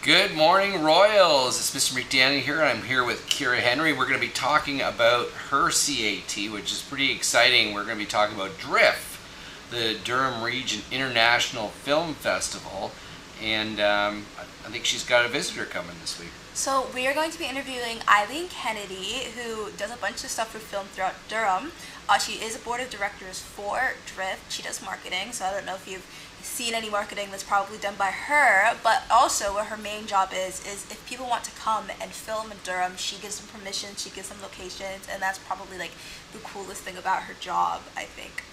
Good morning, Royals. It's Mr. McDaniel here, and I'm here with Keira Henry. We're going to be talking about her CAT, which is pretty exciting. We're going to be talking about DRIFF, the Durham Region International Film Festival, and I think she's got a visitor coming this week. So we are going to be interviewing Eileen Kennedy, who does a bunch of stuff with film throughout Durham. She is a board of directors for DRIFF. She does marketing, so I don't know if you've seen any marketing that's probably done by her, but also what her main job is if people want to come and film in Durham, she gives them permission, she gives them locations, and that's probably like the coolest thing about her job, I think.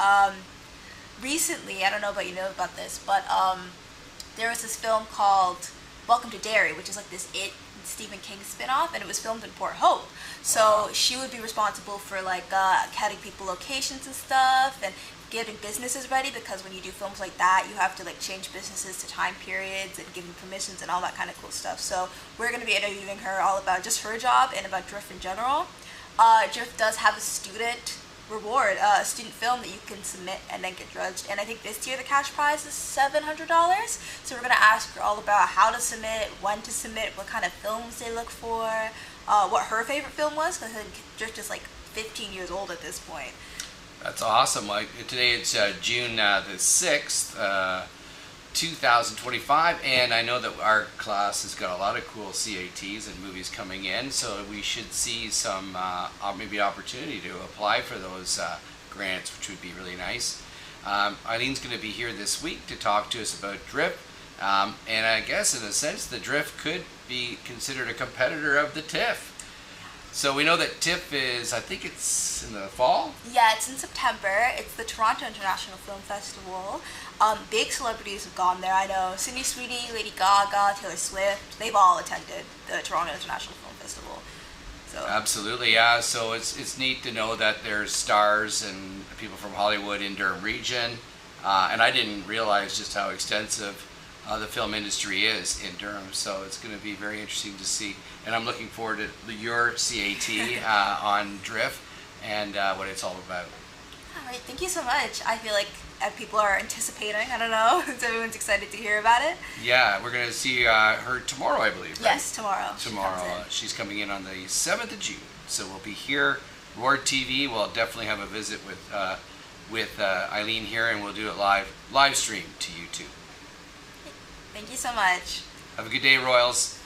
Recently, I don't know about about this, but there was this film called Welcome to Derry, which is like this Stephen King spin-off, and it was filmed in Port Hope. So she would be responsible for like getting people locations and stuff, and getting businesses ready, because when you do films like that, you have to like change businesses to time periods and give them permissions and all that kind of cool stuff. So we're going to be interviewing her all about just her job and about DRIFF in general. DRIFF does have a student reward, a student film that you can submit and then get judged, and I think this year the cash prize is $700. So we're going to ask her all about how to submit, when to submit, what kind of films they look for, what her favorite film was, because I think DRIFF is like 15 years old at this point. That's awesome. Like today it's June the 6th, 2025, and I know that our class has got a lot of cool CATs and movies coming in, so we should see some maybe opportunity to apply for those grants, which would be really nice. Eileen's going to be here this week to talk to us about DRIFF, and I guess in a sense the DRIFF could be considered a competitor of the TIFF. So we know that TIFF is, I think it's in the fall? Yeah, it's in September. It's the Toronto International Film Festival. Big celebrities have gone there. I know Sydney Sweeney, Lady Gaga, Taylor Swift. They've all attended the Toronto International Film Festival. So absolutely, yeah. So it's neat to know that there's stars and people from Hollywood in Durham region. And I didn't realize just how extensive the film industry is in Durham, so it's going to be very interesting to see, and I'm looking forward to your CAT on DRIFF and what it's all about. All right, thank you so much. I feel like people are anticipating, I don't know, so everyone's excited to hear about it. Yeah, we're going to see her tomorrow, I believe, right? Yes, tomorrow. Tomorrow. She's coming in on the 7th of June, so we'll be here. Roar TV, we'll definitely have a visit with Eileen here, and we'll do it live stream to YouTube. Thank you so much. Have a good day, Royals.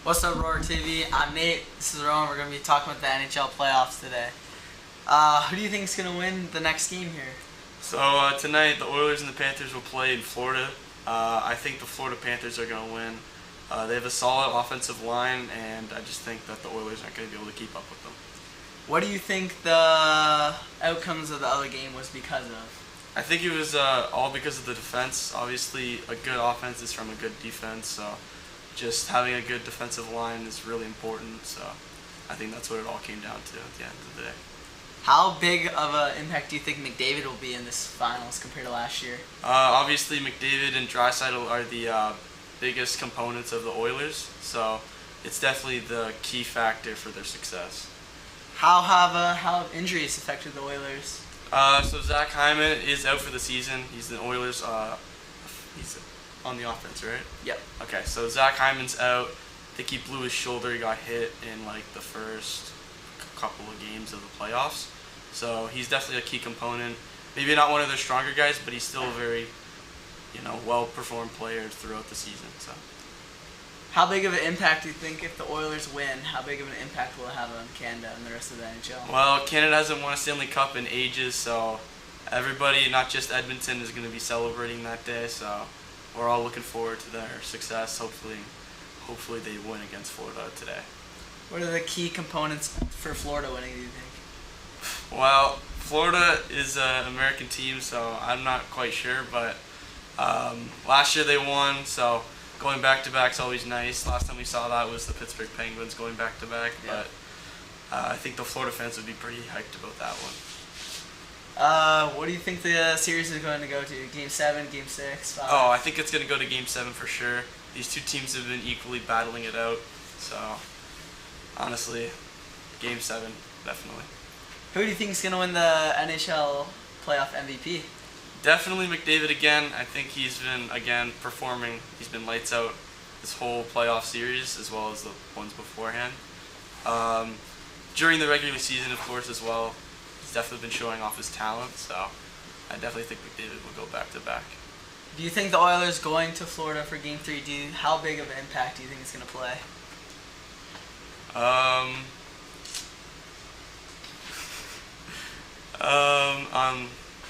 What's up, Roar TV? I'm Nate. This is Rowan. We're going to be talking about the NHL playoffs today. Who do you think is going to win the next game here? So tonight the Oilers and the Panthers will play in Florida. I think the Florida Panthers are going to win. They have a solid offensive line, and I just think that the Oilers aren't going to be able to keep up with them. What do you think the outcomes of the other game was because of? I think it was all because of the defense. Obviously, a good offense is from a good defense, so just having a good defensive line is really important. So I think that's what it all came down to at the end of the day. How big of an impact do you think McDavid will be in this finals compared to last year? Obviously, McDavid and Draisaitl are the biggest components of the Oilers, so it's definitely the key factor for their success. How have injuries affected the Oilers? So Zach Hyman is out for the season. He's the Oilers. He's on the offense, right? Yep. Okay, so Zach Hyman's out. I think he blew his shoulder. He got hit in like the first couple of games of the playoffs. So he's definitely a key component. Maybe not one of their stronger guys, but he's still a very, well-performed player throughout the season. So. How big of an impact do you think if the Oilers win? How big of an impact will it have on Canada and the rest of the NHL? Well, Canada hasn't won a Stanley Cup in ages, so everybody, not just Edmonton, is going to be celebrating that day. So we're all looking forward to their success. Hopefully they win against Florida today. What are the key components for Florida winning, do you think? Well, Florida is an American team, so I'm not quite sure, but last year they won, so going back-to-back is always nice. Last time we saw that was the Pittsburgh Penguins going back-to-back, yeah. But I think the Florida fans would be pretty hyped about that one. What do you think the series is going to go to? Game 7, Game 6, 5? Oh, I think it's going to go to Game 7 for sure. These two teams have been equally battling it out, so honestly, Game 7, definitely. Who do you think is going to win the NHL playoff MVP? Definitely McDavid again. I think he's been, again, performing. He's been lights out this whole playoff series as well as the ones beforehand. During the regular season, of course, as well, he's definitely been showing off his talent, so I definitely think McDavid will go back-to-back. Do you think the Oilers going to Florida for Game 3, how big of an impact do you think it's going to play? On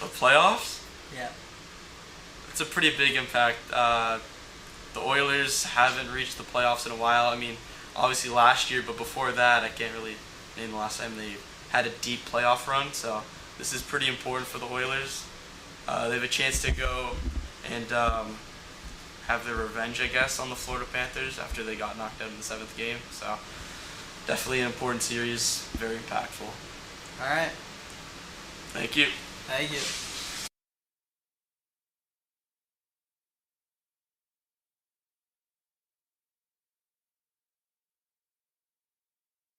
the playoffs? Yeah. It's a pretty big impact. The Oilers haven't reached the playoffs in a while. I mean, obviously last year, but before that, I can't really name the last time they had a deep playoff run. So this is pretty important for the Oilers. They have a chance to go and have their revenge, I guess, on the Florida Panthers after they got knocked out in the 7th game. So definitely an important series, very impactful. All right. Thank you. Thank you.